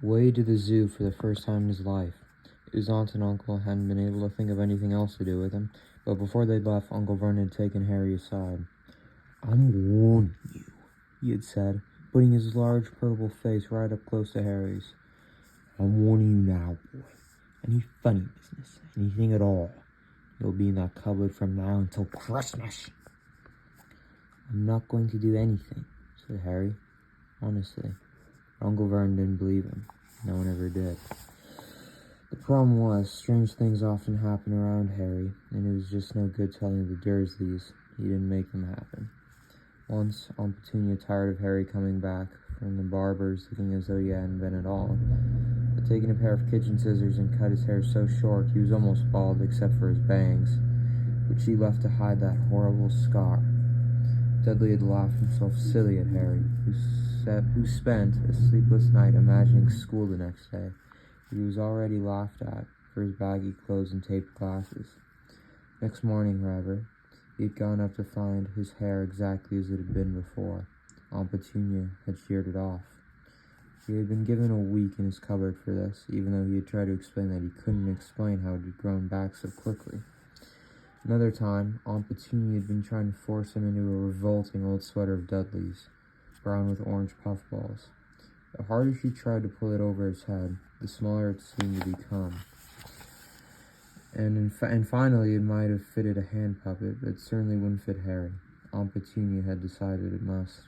way to the zoo for the first time in his life. His aunt and uncle hadn't been able to think of anything else to do with him, but before they left, Uncle Vernon had taken Harry aside. "I'm warning you," he had said, putting his large purple face right up close to Harry's. "I'm warning you now, boy. Any funny business, anything at all, you'll be in that cupboard from now until Christmas." "I'm not going to do anything," said Harry, honestly. Uncle Vernon didn't believe him. No one ever did. The problem was, strange things often happened around Harry, and it was just no good telling the Dursleys he didn't make them happen. Once, Aunt Petunia, tired of Harry coming back from the barber's looking as though he hadn't been at all, had taken a pair of kitchen scissors and cut his hair so short he was almost bald except for his bangs, which she left to hide that horrible scar. Dudley had laughed himself silly at Harry, who spent a sleepless night imagining school the next day. He was already laughed at for his baggy clothes and taped glasses. Next morning, however, he had gone up to find his hair exactly as it had been before. Aunt Petunia had sheared it off. He had been given a week in his cupboard for this, even though he had tried to explain that he couldn't explain how it had grown back so quickly. Another time, Aunt Petunia had been trying to force him into a revolting old sweater of Dudley's, brown with orange puffballs. The harder she tried to pull it over his head, the smaller it seemed to become. And finally, it might have fitted a hand puppet, but it certainly wouldn't fit Harry. Aunt Petunia had decided it must.